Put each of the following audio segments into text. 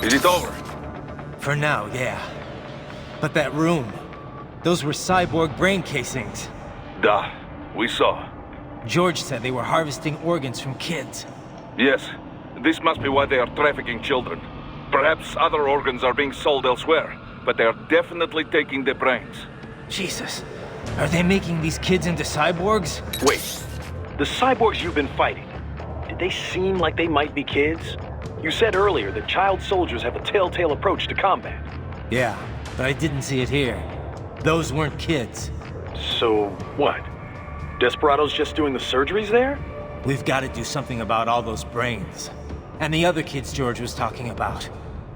Is it over? For now, yeah. But that room, those were cyborg brain casings. Duh. We saw. George said they were harvesting organs from kids. Yes. This must be why they are trafficking children. Perhaps other organs are being sold elsewhere, but they are definitely taking the brains. Jesus. Are they making these kids into cyborgs? Wait. The cyborgs you've been fighting, did they seem like they might be kids? You said earlier that child soldiers have a telltale approach to combat. Yeah, but I didn't see it here. Those weren't kids. So, what? Desperado's just doing the surgeries there? We've got to do something about all those brains. And the other kids George was talking about.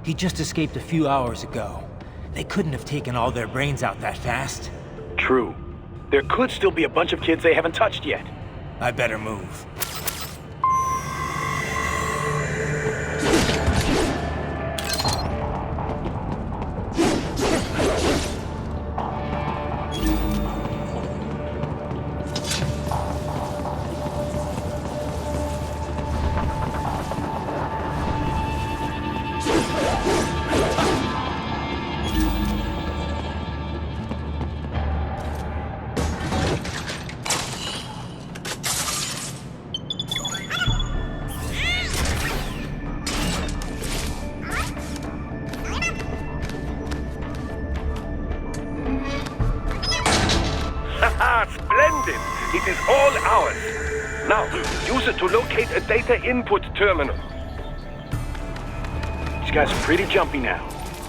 He just escaped a few hours ago. They couldn't have taken all their brains out that fast. True. There could still be a bunch of kids they haven't touched yet. I better move. Splendid! It is all ours. Now, use it to locate a data input terminal. These guys are pretty jumpy now.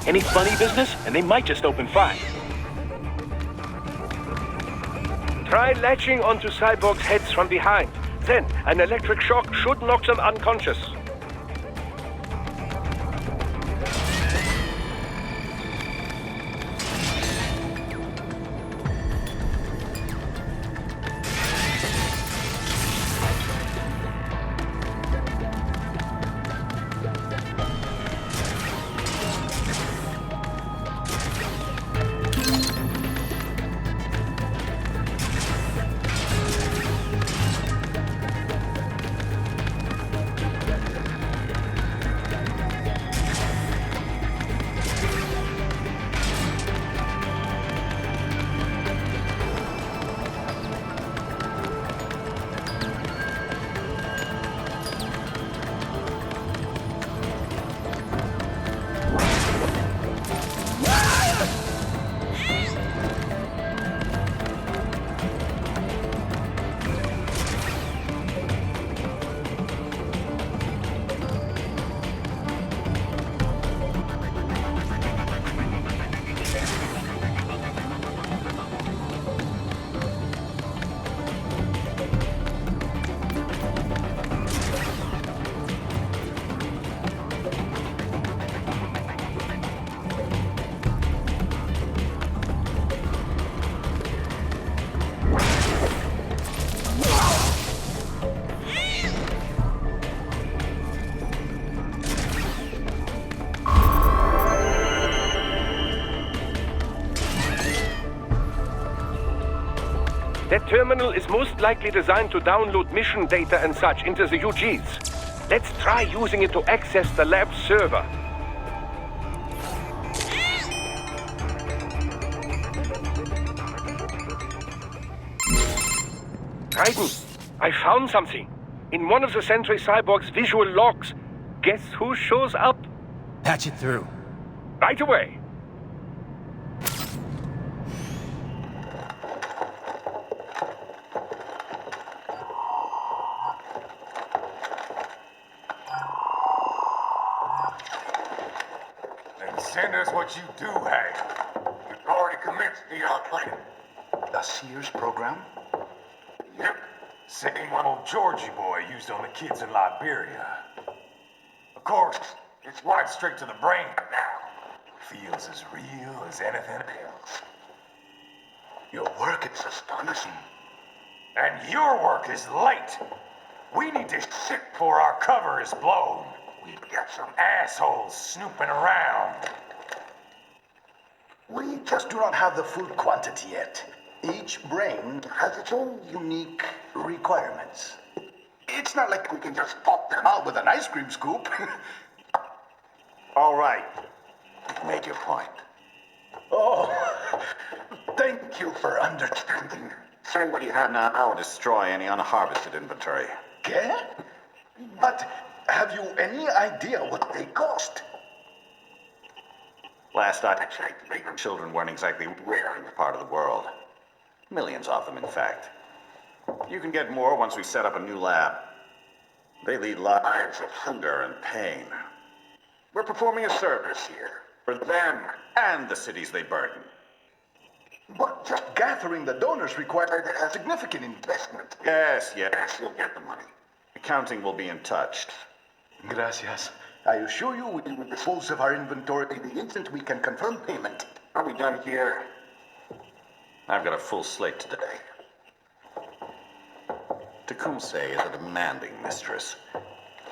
Any funny business, and they might just open fire. Try latching onto cyborgs' heads from behind. Then, an electric shock should knock them unconscious. That terminal is most likely designed to download mission data and such into the UGs. Let's try using it to access the lab's server. Raiden, I found something. In one of the Sentry Cyborg's visual logs. Guess who shows up? Patch it through. Right away. Send us what you do have. You've already commenced the plan. The Sears program? Yep. Same one old Georgie boy used on the kids in Liberia. Of course, it's right straight to the brain now. Feels as real as anything else. Your work is astonishing. And your work is late. We need this shit before our cover is blown. We've got some assholes snooping around. We just do not have the full quantity yet. Each brain has its own unique requirements. It's not like we can just pop them out with an ice cream scoop. All right. You've made your point. Oh, thank you for understanding. Say what you have now. I'll destroy any unharvested inventory. Okay? But have you any idea what they cost? Last I checked, children weren't exactly rare in this part of the world. Millions of them, in fact. You can get more once we set up a new lab. They lead lives of hunger and pain. We're performing a service here for them and the cities they burden. But just gathering the donors required a significant investment. Yes, you'll get the money. Accounting will be in touch. Gracias. I assure you we will dispose of our inventory the instant we can confirm payment. Are we done here? I've got a full slate today. Tecumseh is a demanding mistress,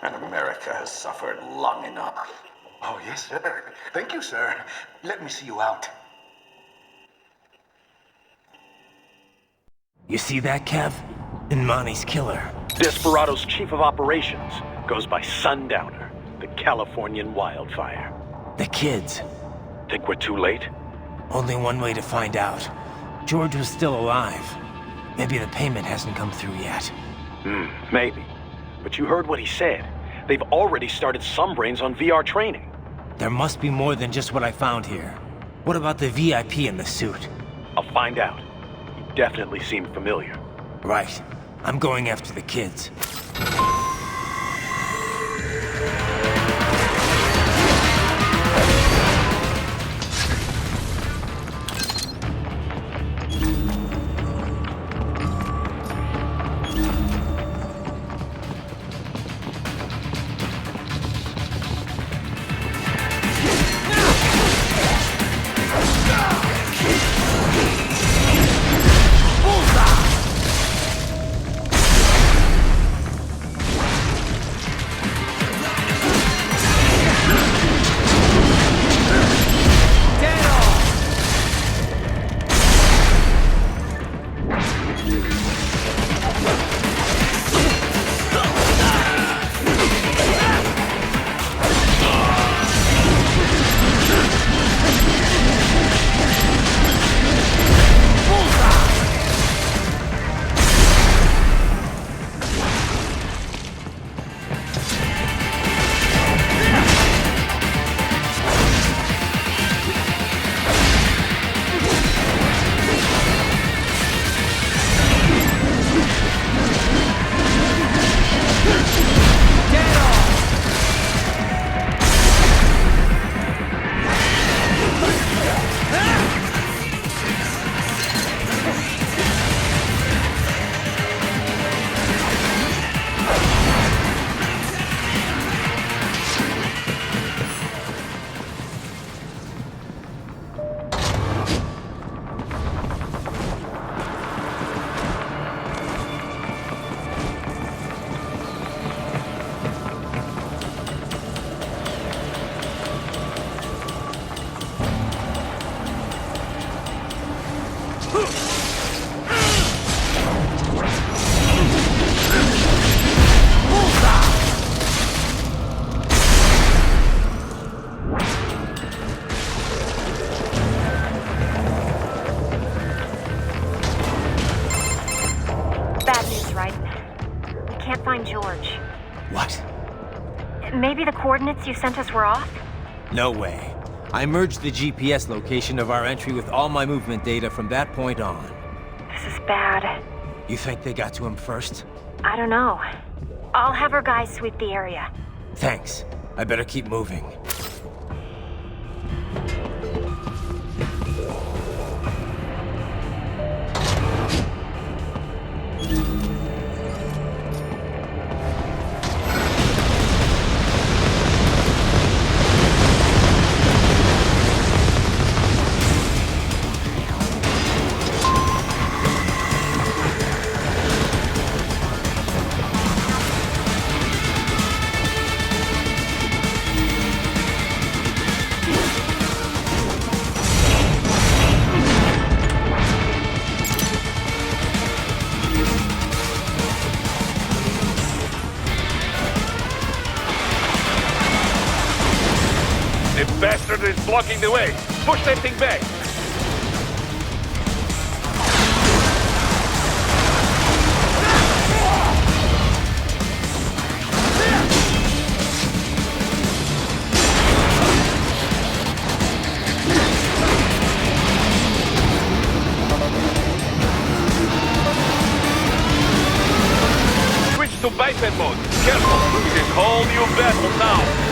and America has suffered long enough. Oh, yes, sir. Thank you, sir. Let me see you out. You see that, Kev? Imani's killer. Desperado's chief of operations goes by Sundowner, the Californian wildfire. The kids. Think we're too late? Only one way to find out. George was still alive. Maybe the payment hasn't come through yet. Maybe. But you heard what he said. They've already started some brains on VR training. There must be more than just what I found here. What about the VIP in the suit? I'll find out. He definitely seemed familiar. Right. I'm going after the kids. George. What? Maybe the coordinates you sent us were off? No way. I merged the GPS location of our entry with all my movement data from that point on. This is bad. You think they got to him first? I don't know. I'll have our guys sweep the area. Thanks. I better keep moving. bastard is blocking the way. Push that thing back. Switch to biped mode. Careful, it is whole new battle now.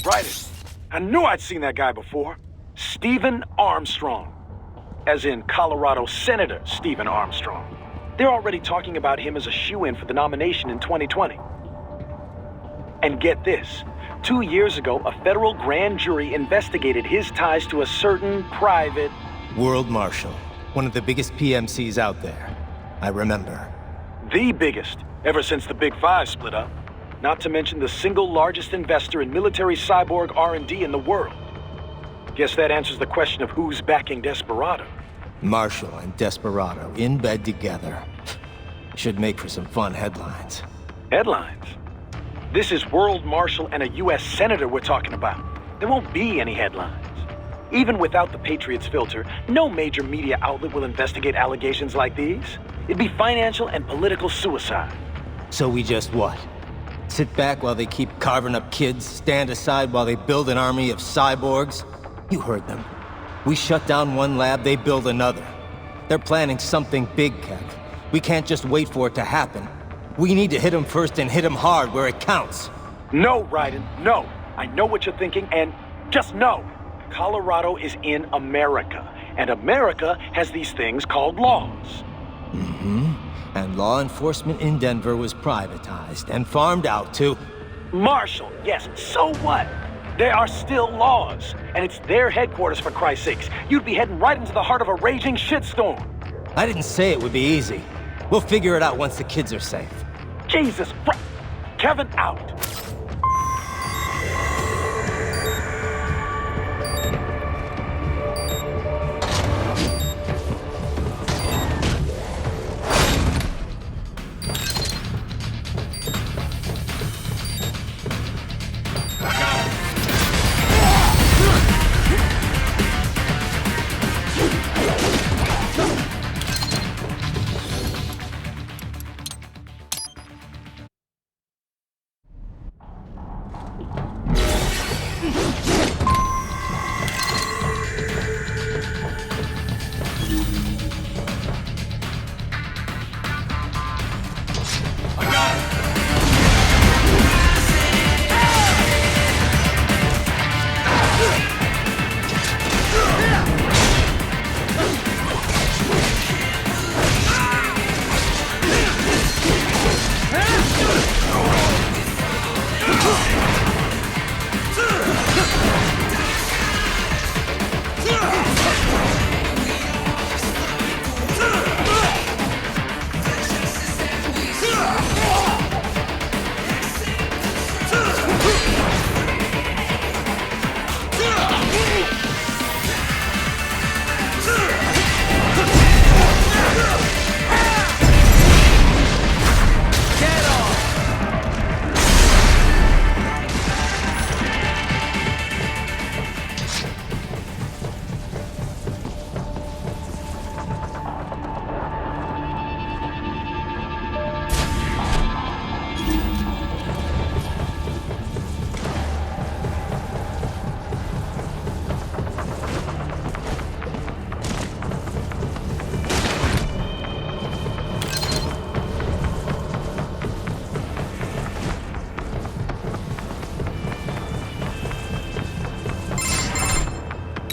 Right. I knew I'd seen that guy before. Stephen Armstrong. As in Colorado Senator Stephen Armstrong. They're already talking about him as a shoo-in for the nomination in 2020. And get this. 2 years ago, a federal grand jury investigated his ties to a certain private... World Marshal. One of the biggest PMCs out there. I remember. The biggest, ever since the Big Five split up. Not to mention the single largest investor in military cyborg R&D in the world. Guess that answers the question of who's backing Desperado. Marshall and Desperado in bed together. Should make for some fun headlines. Headlines? This is World Marshal and a U.S. Senator we're talking about. There won't be any headlines. Even without the Patriots filter, no major media outlet will investigate allegations like these. It'd be financial and political suicide. So we just what? Sit back while they keep carving up kids, stand aside while they build an army of cyborgs? You heard them. We shut down one lab, they build another. They're planning something big, Kev. We can't just wait for it to happen. We need to hit them first and hit them hard where it counts. No, Raiden, no. I know what you're thinking, and just know. Colorado is in America, and America has these things called laws. Mm-hmm. And law enforcement in Denver was privatized and farmed out to... Marshall, yes, so what? There are still laws, and it's their headquarters, for Christ's sakes. You'd be heading right into the heart of a raging shitstorm. I didn't say it would be easy. We'll figure it out once the kids are safe. Jesus Christ. Kevin out.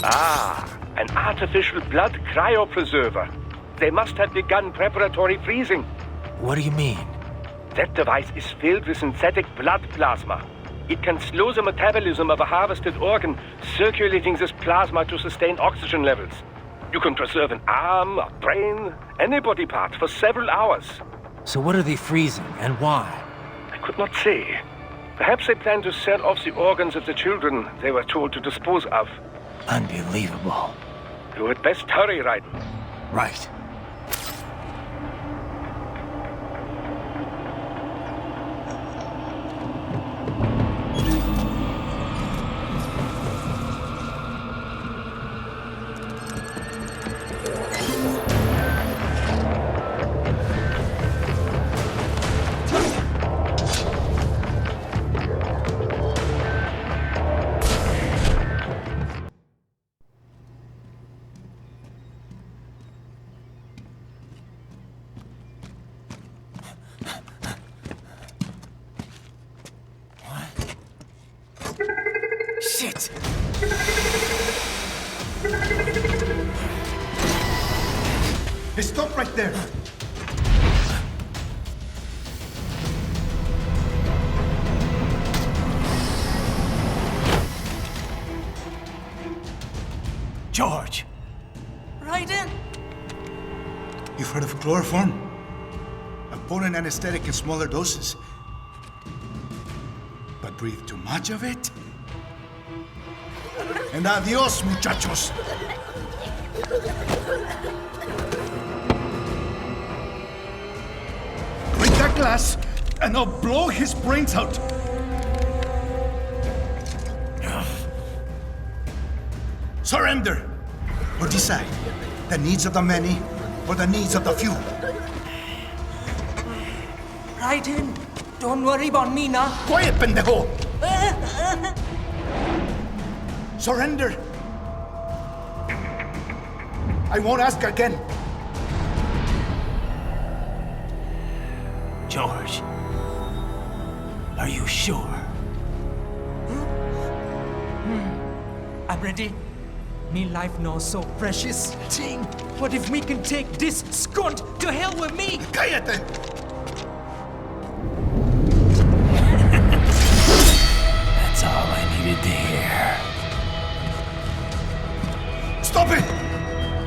Ah, an artificial blood cryopreserver. They must have begun preparatory freezing. What do you mean? That device is filled with synthetic blood plasma. It can slow the metabolism of a harvested organ, circulating this plasma to sustain oxygen levels. You can preserve an arm, a brain, any body part for several hours. So what are they freezing, and why? I could not say. Perhaps they plan to sell off the organs of the children they were told to dispose of. Unbelievable. You had best hurry, Raiden. Right. Shit! Hey, stop right there! George! Raiden! You've heard of chloroform? A potent anesthetic in smaller doses. But breathe too much of it? And adios, muchachos! Break that glass, and I'll blow his brains out! Surrender! Or decide, the needs of the many, or the needs of the few. Raiden, don't worry about me now. Quiet, pendejo! Surrender! I won't ask again. George, are you sure? I'm ready. Me life now so precious. Ting, what if we can take this skunt to hell with me? Cállate! That's all I needed to hear. Stop it!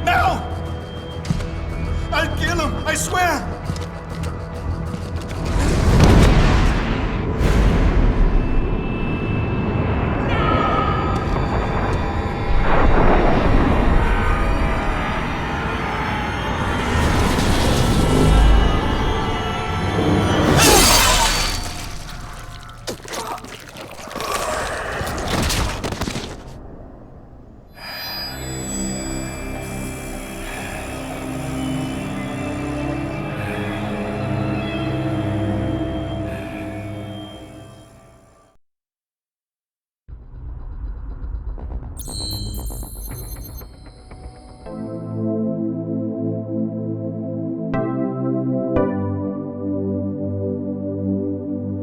Now! I'll kill him, I swear!